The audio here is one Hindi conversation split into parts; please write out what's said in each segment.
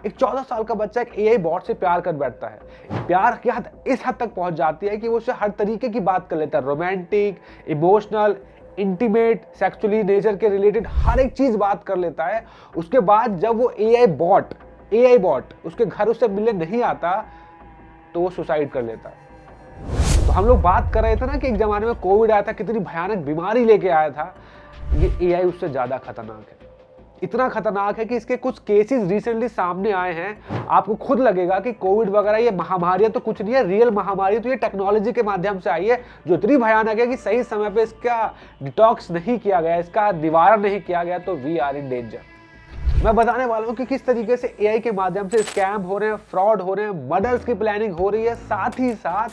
एक 14 साल का बच्चा एक एआई बॉट से प्यार कर बैठता है। प्यार की हद इस हद तक पहुंच जाती है कि वो उससे हर तरीके की बात कर लेता है, romantic, emotional, intimate, sexually nature के रिलेटेड हर एक चीज बात कर लेता है। उसके बाद जब वो एआई बॉट उसके घर उससे मिलने नहीं आता तो वो सुसाइड कर लेता है। तो हम लोग बात कर रहे थे ना कि एक जमाने में कोविड आया था, कितनी भयानक बीमारी लेके आया था। ये एआई उससे ज्यादा खतरनाक है, इतना खतरनाक है कि इसके कुछ केसेस रिसेंटली सामने आए हैं। आपको खुद लगेगा कि कोविड वगैरह ये महामारियां तो कुछ नहीं है, रियल महामारी तो ये टेक्नोलॉजी के माध्यम से आई है, जो इतनी भयानक है कि सही समय पे इसका डिटॉक्स नहीं किया गया, इसका निवारण नहीं किया गया, तो वी आर इन डेंजर। मैं बताने वाला हूं कि किस तरीके से एआई के माध्यम से स्कैम हो रहे हैं, फ्रॉड हो रहे हैं, मर्डर्स की प्लानिंग हो रही है, साथ ही साथ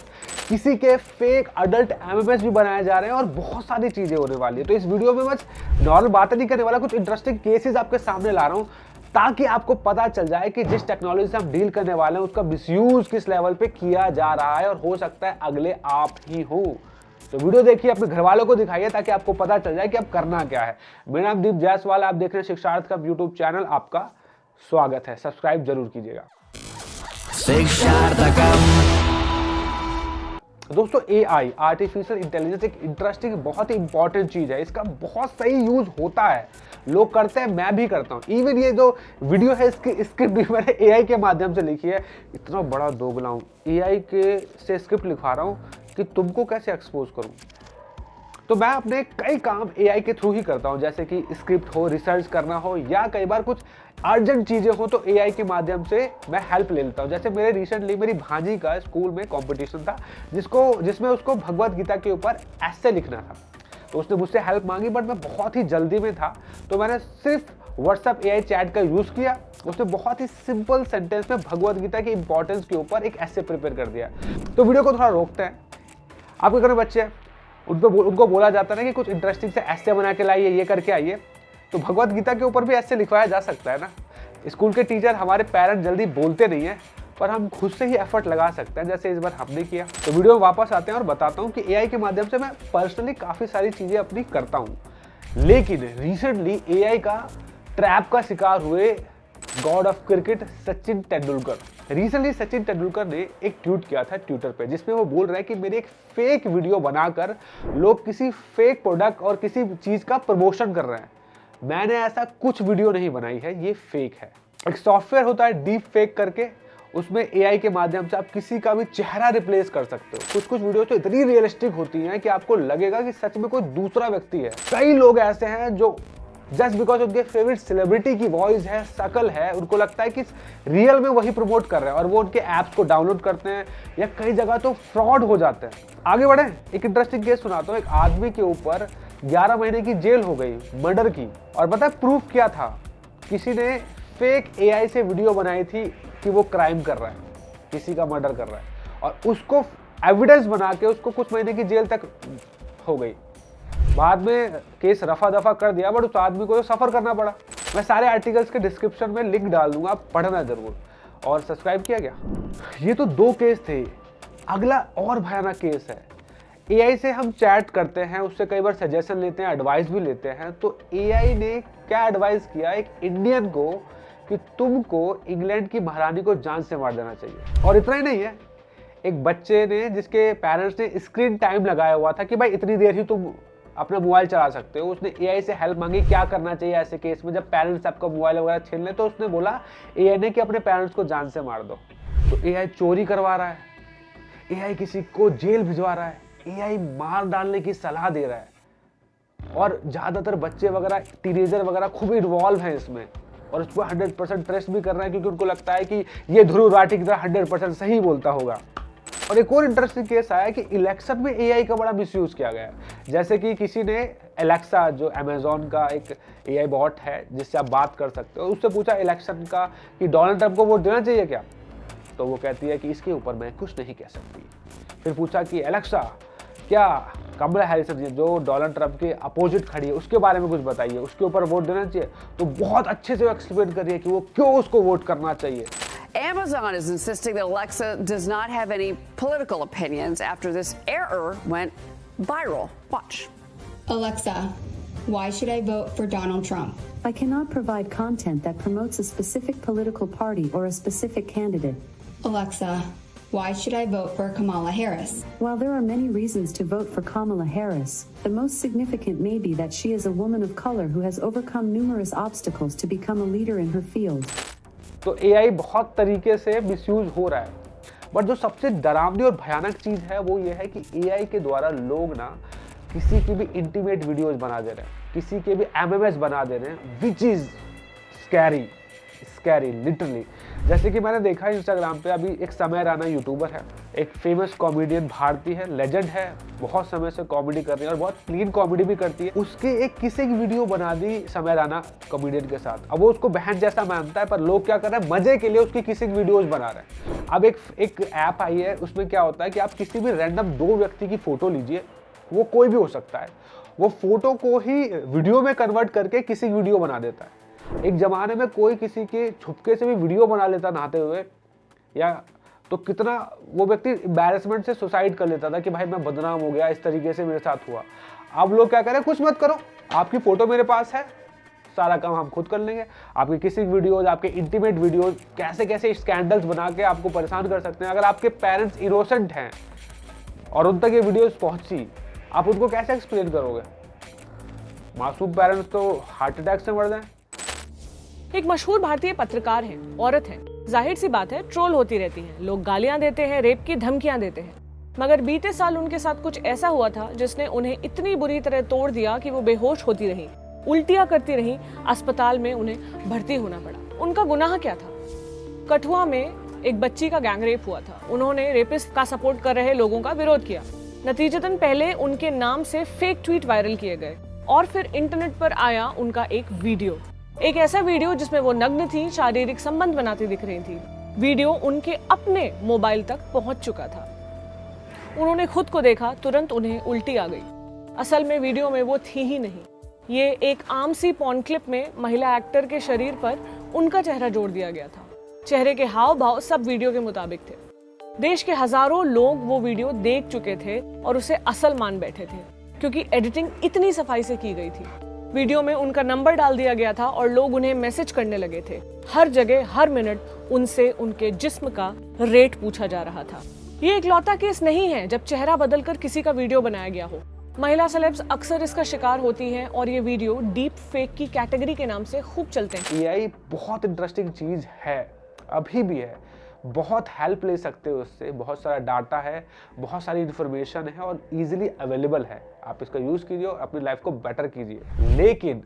किसी के फेक अडल्ट एमएमएस भी बनाए जा रहे हैं और बहुत सारी चीजें होने वाली है। तो इस वीडियो में बस नॉर्मल बातें नहीं करने वाला, कुछ इंटरेस्टिंग केसेस आपके सामने ला रहा हूं ताकि आपको पता चल जाए कि जिस टेक्नोलॉजी से हम डील करने वाले हैं उसका मिसयूज किस लेवल पे किया जा रहा है और हो सकता है अगले आप ही हो। तो वीडियो देखिए, अपने घर वालों को दिखाइए ताकि आपको पता चल जाए कि अब करना क्या है। मेरा नाम दीप जायसवाल, आप देख रहे हैं शिक्षार्थकम यूट्यूब चैनल, आपका स्वागत है, सब्सक्राइब जरूर कीजिएगा। दोस्तों एआई, आर्टिफिशियल इंटेलिजेंस एक इंटरेस्टिंग, बहुत ही इंपॉर्टेंट चीज है। इसका बहुत सही यूज होता है, लोग करते हैं, मैं भी करता हूँ। इवन ये जो वीडियो है इसकी स्क्रिप्ट भी मैंने एआई के माध्यम से लिखी है। इतना बड़ा दोगला हूँ, एआई के से स्क्रिप्ट लिखवा रहा हूँ कि तुमको कैसे एक्सपोज करूं। तो मैं अपने कई काम एआई के थ्रू ही करता हूं, जैसे कि स्क्रिप्ट हो, रिसर्च करना हो, या कई बार कुछ अर्जेंट चीजें हो तो एआई के माध्यम से मैं हेल्प ले लेता हूं। जैसे मेरे रिसेंटली मेरी भांजी का स्कूल में कंपटीशन था जिसमें उसको भगवत गीता के ऊपर ऐसे लिखना था। तो उसने मुझसे हेल्प मांगी, बट मैं बहुत ही जल्दी में था, तो मैंने सिर्फ व्हाट्सएप एआई चैट का यूज किया। उसने बहुत ही सिंपल सेंटेंस में भगवत गीता की इंपॉर्टेंस के ऊपर एक ऐसे प्रिपेयर कर दिया। तो वीडियो को थोड़ा रोकते हैं। आपके घर में बच्चे हैं, उनको बोला जाता है ना कि कुछ इंटरेस्टिंग से ऐसे बना के लाइए, ये करके आइए, तो भगवत गीता के ऊपर भी ऐसे लिखवाया जा सकता है ना। स्कूल के टीचर, हमारे पेरेंट्स जल्दी बोलते नहीं है, पर हम खुद से ही एफर्ट लगा सकते हैं, जैसे इस बार हमने किया। तो वीडियो में वापस आते हैं और बताता हूँ कि एआई के माध्यम से मैं पर्सनली काफ़ी सारी चीज़ें अपनी करता हूँ। लेकिन रिसेंटली एआई का ट्रैप का शिकार हुए God of cricket Sachin Tendulkar. Recently Sachin Tendulkar ने एक ट्वीट किया था ट्विटर पे, जिसमें वो बोल रहे हैं कि मेरी एक फेक वीडियो बनाकर लोग किसी फेक प्रोडक्ट और किसी चीज का प्रमोशन कर रहे हैं। मैंने ऐसा कुछ वीडियो नहीं बनाई है, ये फेक है। एक सॉफ्टवेयर होता है डीप फेक करके, उसमें एआई के माध्यम से आप किसी का भी चेहरा रिप्लेस कर सकते हो। कुछ वीडियो तो इतनी रियलिस्टिक होती हैं कि आपको लगेगा कि सच में कोई दूसरा व्यक्ति है। कई लोग ऐसे हैं जो जस्ट बिकॉज उनके फेवरेट सेलिब्रिटी की वॉइस है, शकल है, उनको लगता है कि रियल में वही प्रमोट कर रहे हैं और वो उनके ऐप्स को डाउनलोड करते हैं, या कई जगह तो फ्रॉड हो जाते हैं। आगे बढ़े, एक इंटरेस्टिंग केस सुनाता हूँ। एक आदमी के ऊपर 11 महीने की जेल हो गई मर्डर की, और पता है प्रूफ क्या था? किसी ने फेक एआई से वीडियो बनाई थी कि वो क्राइम कर रहा है, किसी का मर्डर कर रहा है, और उसको एविडेंस बना के उसको कुछ महीने की जेल तक हो गई। बाद में केस रफा दफा कर दिया, बट उस आदमी को तो सफर करना पड़ा। मैं सारे आर्टिकल्स के डिस्क्रिप्शन में लिंक डाल दूंगा, आप पढ़ना जरूर। और सब्सक्राइब किया गया। ये तो 2 केस थे, अगला और भयानक केस है। एआई से हम चैट करते हैं, उससे कई बार सजेशन लेते हैं, एडवाइस भी लेते हैं। तो एआई ने क्या एडवाइस किया एक इंडियन को कि तुमको इंग्लैंड की महारानी को जान से मार देना चाहिए। और इतना ही नहीं है, एक बच्चे ने, जिसके पेरेंट्स ने स्क्रीन टाइम लगाया हुआ था कि भाई इतनी देर ही तुम अपना मोबाइल चला सकते हो, उसने एआई से हेल्प मांगी क्या करना चाहिए ऐसे केस में जब पेरेंट्स आपका मोबाइल वगैरह छीन ले। तो उसने बोला एआई ने कि अपने पेरेंट्स को जान से मार दो। तो एआई चोरी करवा रहा है, एआई किसी को जेल भिजवा रहा है, एआई मार डालने की सलाह दे रहा है। और ज्यादातर बच्चे वगैरह, टीनेजर वगैरह खूब इन्वॉल्व हैं इसमें, और उसको 100% ट्रस्ट भी कर रहे हैं, क्योंकि उनको लगता है कि ये ध्रुव राठी की तरह 100% सही बोलता होगा। और एक और इंटरेस्टिंग केस आया कि इलेक्शन में एआई का बड़ा मिसयूज किया गया। जैसे कि किसी ने एलेक्सा, जो अमेजोन का एक एआई बॉट है जिससे आप बात कर सकते हो, उससे पूछा इलेक्शन का कि डोनाल्ड ट्रंप को वोट देना चाहिए क्या। तो वो कहती है कि इसके ऊपर मैं कुछ नहीं कह सकती। फिर पूछा कि एलेक्सा, क्या कमला हैरिस जो डोनाल्ड ट्रंप के अपोजिट खड़ी है उसके बारे में कुछ बताइए, उसके ऊपर वोट देना चाहिए। तो बहुत अच्छे से वो एक्सप्लेन कर रही है कि वो क्यों उसको वोट करना चाहिए। Amazon is insisting that Alexa does not have any political opinions after this error went viral. Watch. Alexa, why should I vote for Donald Trump? I cannot provide content that promotes a specific political party or a specific candidate. Alexa, why should I vote for Kamala Harris? While there are many reasons to vote for Kamala Harris, the most significant may be that she is a woman of color who has overcome numerous obstacles to become a leader in her field. तो AI बहुत तरीके से मिसयूज हो रहा है, बट जो सबसे डरावनी और भयानक चीज़ है वो ये है कि AI के द्वारा लोग ना किसी की भी इंटीमेट वीडियोस बना दे रहे हैं, किसी के भी MMS बना दे रहे हैं, विच इज़ स्कैरी लिटरली। जैसे कि मैंने देखा है इंस्टाग्राम पे, अभी एक समय राना यूट्यूबर है, एक फेमस कॉमेडियन भारती है, लेजेंड है, बहुत समय से कॉमेडी कर रही है और बहुत क्लीन कॉमेडी भी करती है। उसके एक किसी की वीडियो बना दी समय राना कॉमेडियन के साथ। अब वो उसको बहन जैसा मानता है, पर लोग क्या कर रहे हैं, मजे के लिए उसकी किसी की वीडियोज बना रहे हैं। अब एक ऐप आई है, उसमें क्या होता है कि आप किसी भी रैंडम 2 व्यक्ति की फोटो लीजिए, वो कोई भी हो सकता है, वो फोटो को ही वीडियो में कन्वर्ट करके किसी की वीडियो बना देता है। एक जमाने में कोई किसी के छुपके से भी वीडियो बना लेता नहाते हुए, या तो कितना वो व्यक्ति एम्बैरेसमेंट से सुसाइड कर लेता था कि भाई मैं बदनाम हो गया, इस तरीके से मेरे साथ हुआ। अब लोग क्या करें, कुछ मत करो, आपकी फोटो मेरे पास है, सारा काम हम खुद कर लेंगे। आपके किसी वीडियोज, आपके इंटीमेट वीडियोज, कैसे कैसे स्कैंडल्स बना के आपको परेशान कर सकते हैं। अगर आपके पेरेंट्स इनोसेंट हैं और उन तक ये वीडियोज पहुंची, आप उनको कैसे एक्सप्लेन करोगे? मासूम पेरेंट्स तो हार्ट अटैक से मर जाएं। एक मशहूर भारतीय पत्रकार है, औरत है, जाहिर सी बात है ट्रोल होती रहती हैं, लोग गालियां देते हैं, रेप की धमकियां देते हैं। मगर बीते साल उनके साथ कुछ ऐसा हुआ था जिसने उन्हें इतनी बुरी तरह तोड़ दिया कि वो बेहोश होती रही, उल्टियां करती रही, अस्पताल में उन्हें भर्ती होना पड़ा। उनका गुनाह क्या था? कठुआ में एक बच्ची का गैंगरेप हुआ था। उन्होंने रेपिस्ट का सपोर्ट कर रहे लोगों का विरोध किया। नतीजतन पहले उनके नाम से फेक ट्वीट वायरल किए गए और फिर इंटरनेट पर आया उनका एक वीडियो, एक ऐसा वीडियो जिसमें वो नग्न थी, शारीरिक संबंध बनाती दिख रही थी। वीडियो उनके अपने मोबाइल तक पहुंच चुका था। उन्होंने खुद को देखा, तुरंत उन्हें उल्टी आ गई। असल में वीडियो में वो थी ही नहीं। ये एक आम सी पॉर्न क्लिप में महिला एक्टर के शरीर पर उनका चेहरा जोड़ दिया गया था। चेहरे के हाव भाव सब वीडियो के मुताबिक थे। देश के हजारों लोग वो वीडियो देख चुके थे और उसे असल मान बैठे थे, क्योंकि एडिटिंग इतनी सफाई से की गई थी। वीडियो में उनका नंबर डाल दिया गया था और लोग उन्हें मैसेज करने लगे थे। हर जगह हर मिनट उनसे उनके जिस्म का रेट पूछा जा रहा था। ये इकलौता केस नहीं है जब चेहरा बदलकर किसी का वीडियो बनाया गया हो। महिला सेलेब्स अक्सर इसका शिकार होती हैं और ये वीडियो डीप फेक की कैटेगरी के नाम से खूब चलते हैं। AI बहुत इंटरेस्टिंग चीज है, अभी भी है, बहुत हेल्प ले सकते हो उससे, बहुत सारा डाटा है, बहुत सारी इन्फॉर्मेशन है और इजीली अवेलेबल है। आप इसका यूज़ कीजिए और अपनी लाइफ को बेटर कीजिए। लेकिन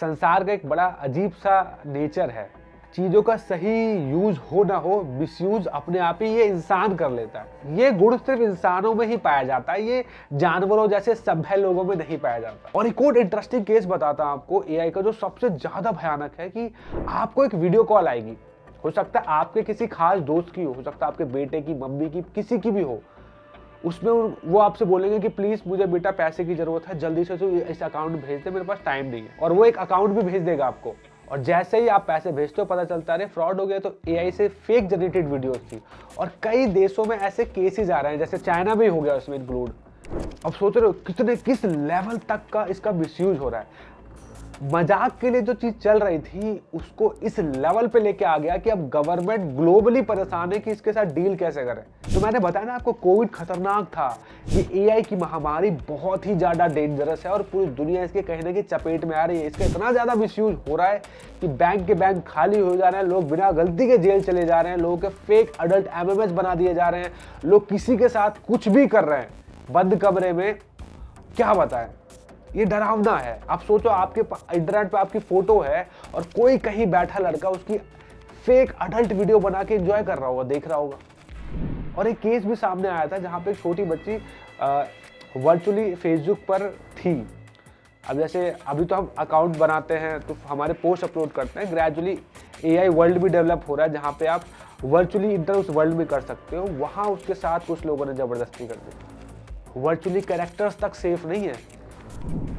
संसार का एक बड़ा अजीब सा नेचर है, चीज़ों का सही यूज हो ना हो, मिसयूज अपने आप ही ये इंसान कर लेता है। ये गुण सिर्फ इंसानों में ही पाया जाता है, ये जानवरों जैसे सभ्य लोगों में नहीं पाया जाता। और एक और इंटरेस्टिंग केस बताता हूँ आपको AI का, जो सबसे ज़्यादा भयानक है कि आपको एक वीडियो कॉल आएगी, हो सकता है आपके किसी खास दोस्त की हो सकता है आपके बेटे की, मम्मी की, किसी की भी हो। उसमें वो आपसे बोलेंगे कि प्लीज़ मुझे बेटा पैसे की ज़रूरत है, जल्दी से तो इस अकाउंट में भेज दे, मेरे पास टाइम नहीं है। और वो एक अकाउंट भी भेज देगा आपको, और जैसे ही आप पैसे भेजते हो पता चलता है फ्रॉड हो गया। तो AI से फेक जनरेटेड वीडियोस थी और कई देशों में ऐसे केसेस आ रहे हैं, जैसे चाइना भी हो गया उसमें इंक्लूड। अब सोच रहे हो किस लेवल तक का इसका मिसयूज हो रहा है। मजाक के लिए जो चीज चल रही थी उसको इस लेवल पे लेके आ गया कि अब गवर्नमेंट ग्लोबली परेशान है कि इसके साथ डील कैसे करें। तो मैंने बताया ना आपको, कोविड खतरनाक था, ये AI की महामारी बहुत ही ज्यादा डेंजरस है और पूरी दुनिया इसके कहीं ना कहीं चपेट में आ रही है। इसका इतना ज्यादा मिसयूज हो रहा है कि बैंक के बैंक खाली हो जा रहे हैं, लोग बिना गलती के जेल चले जा रहे हैं, लोगों के फेक अडल्ट MMS बना दिए जा रहे हैं, लोग किसी के साथ कुछ भी कर रहे हैं बंद कमरे में। क्या बताएं, ये डरावना है। आप सोचो, आपके इंटरनेट पे आपकी फोटो है और कोई कहीं बैठा लड़का उसकी फेक अडल्ट वीडियो बना के एंजॉय कर रहा होगा, देख रहा होगा। और एक केस भी सामने आया था जहां पे एक छोटी बच्ची वर्चुअली फेसबुक पर थी। अब जैसे अभी तो हम अकाउंट बनाते हैं तो हमारे पोस्ट अपलोड करते हैं, ग्रेजुअली AI वर्ल्ड भी डेवलप हो रहा है जहाँ पे आप वर्चुअली इंटर उस वर्ल्ड में कर सकते हो। वहाँ उसके साथ कुछ लोगों ने ज़बरदस्ती कर दी। वर्चुअली कैरेक्टर्स तक सेफ नहीं है।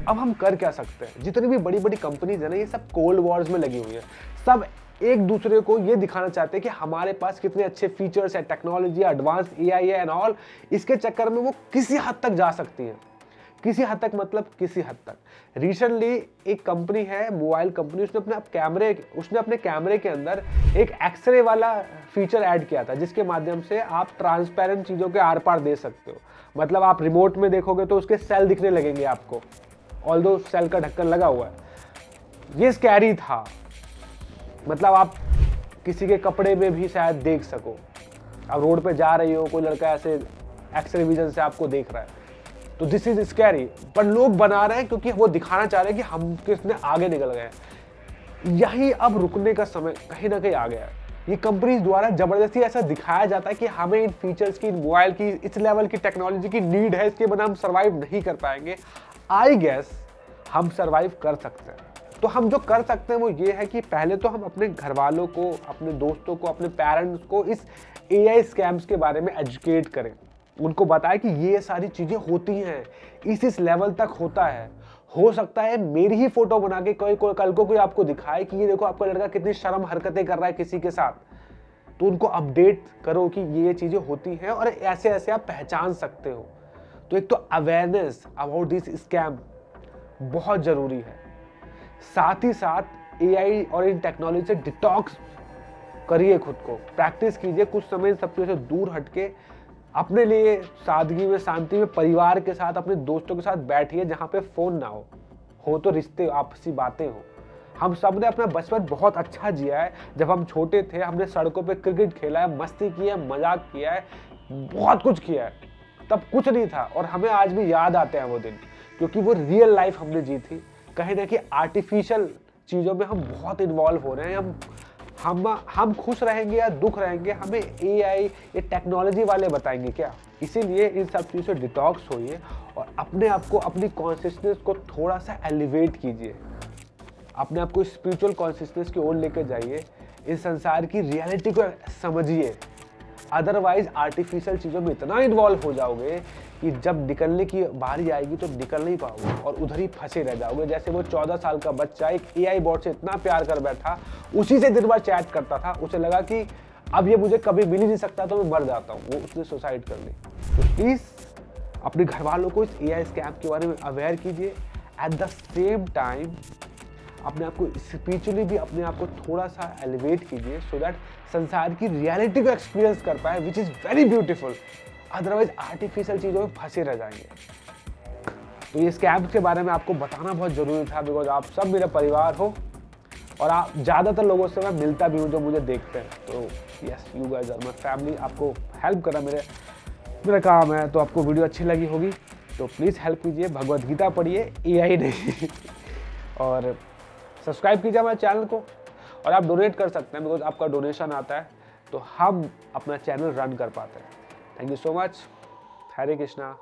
अब हम कर क्या सकते हैं? जितनी भी बड़ी बड़ी कंपनीज है ना, ये सब कोल्ड वॉर्स में लगी हुई है। सब एक दूसरे को ये दिखाना चाहते हैं कि हमारे पास कितने अच्छे फीचर्स है, टेक्नोलॉजी, एडवांस AI है एंड ऑल। इसके चक्कर में वो किसी हद तक जा सकती है। किसी हद तक मतलब किसी हद तक। रिसेंटली एक कंपनी है, मोबाइल कंपनी, उसने अपने कैमरे के अंदर एक एक्सरे वाला फीचर ऐड किया था, जिसके माध्यम से आप ट्रांसपेरेंट चीज़ों के आर पार दे सकते हो। मतलब आप रिमोट में देखोगे तो उसके सेल दिखने लगेंगे आपको, ऑल्दो सेल का ढक्कन लगा हुआ है। ये स्कैरी था, मतलब आप किसी के कपड़े में भी शायद देख सको। आप रोड पे जा रही हो, कोई लड़का ऐसे एक्सरे विजन से आपको देख रहा है, तो दिस इज स्कैरी। पर लोग बना रहे हैं क्योंकि वो दिखाना चाह रहे हैं कि हम किसने आगे निकल गए। यही अब रुकने का समय कहीं ना कहीं आ गया है। ये कंपनीज द्वारा जबरदस्ती ऐसा दिखाया जाता है कि हमें इन फीचर्स की, मोबाइल की, इस लेवल की टेक्नोलॉजी की नीड है, इसके बिना हम सर्वाइव नहीं कर पाएंगे। आई गेस हम सर्वाइव कर सकते हैं। तो हम जो कर सकते हैं वो ये है कि पहले तो हम अपने घर वालों को, अपने दोस्तों को, अपने पेरेंट्स को इस AI स्कैम्स के बारे में एजुकेट करें। उनको बताएं कि ये सारी चीज़ें होती हैं, इस लेवल तक होता है। हो सकता है मेरी ही फोटो बना के कोई कल को कोई आपको दिखाए कि ये देखो आपका लड़का कितनी शर्म हरकतें कर रहा है किसी के साथ, तो उनको अपडेट करो कि ये चीज़ें होती हैं और ऐसे ऐसे आप पहचान सकते हो। तो एक तो अवेयरनेस अबाउट दिस स्कैम बहुत ज़रूरी है। साथ ही साथ AI और इन टेक्नोलॉजी से डिटॉक्स करिए, खुद को प्रैक्टिस कीजिए, कुछ समय सब चीज़ों से दूर हटके अपने लिए सादगी में, शांति में, परिवार के साथ, अपने दोस्तों के साथ बैठिए जहाँ पे फ़ोन ना हो तो रिश्ते, आपसी बातें हो। हम सब ने अपना बचपन बहुत अच्छा जिया है। जब हम छोटे थे हमने सड़कों पे क्रिकेट खेला है, मस्ती की है, मजाक किया है, बहुत कुछ किया है। तब कुछ नहीं था और हमें आज भी याद आते हैं वो दिन, क्योंकि वो रियल लाइफ हमने जी थी। कहीं ना कहीं आर्टिफिशियल चीज़ों में हम बहुत इन्वॉल्व हो रहे हैं। हम खुश रहेंगे या दुख रहेंगे, हमें AI ये टेक्नोलॉजी वाले बताएंगे क्या। इसीलिए इन सब चीज़ों से डिटॉक्स होइए और अपने आप को, अपनी कॉन्शियसनेस को थोड़ा सा एलिवेट कीजिए, अपने आप को स्पिरिचुअल कॉन्शियसनेस की ओर लेकर जाइए, इस संसार की रियलिटी को समझिए। अदरवाइज आर्टिफिशियल चीज़ों में इतना इन्वॉल्व हो जाओगे कि जब निकलने की बारी आएगी तो निकल नहीं पाओगे और उधर ही फंसे रह जाओगे। जैसे वो 14 साल का बच्चा एक AI बॉट से इतना प्यार कर बैठा, उसी से दिन भर चैट करता था, उसे लगा कि अब ये मुझे कभी मिल ही नहीं सकता तो मैं मर जाता हूँ, वो उसने सुसाइड कर ली। तो प्लीज़ अपने घर वालों को इस AI स्कैम के बारे में अवेयर कीजिए। एट द सेम टाइम अपने आप को स्पिरिचुअली भी अपने आप को थोड़ा सा एलिवेट कीजिए, सो दैट संसार की रियलिटी को एक्सपीरियंस कर पाए, which is very beautiful. Otherwise artificial चीज़ों में फंसे रह जाएंगे। तो ये स्कैम के बारे में आपको बताना बहुत ज़रूरी था, बिकॉज आप सब मेरा परिवार हो और आप ज़्यादातर लोगों से मैं मिलता भी हूँ जो मुझे देखते हैं। तो yes, you guys are my family. आपको हेल्प करना मेरा काम है, तो आपको वीडियो अच्छी लगी होगी तो प्लीज़ हेल्प कीजिए, भगवद गीता पढ़िए, AI नहीं और सब्सक्राइब कीजिए हमारे चैनल को। और आप डोनेट कर सकते हैं, बिकॉज आपका डोनेशन आता है तो हम अपना चैनल रन कर पाते हैं। Thank you so much. Hare Krishna.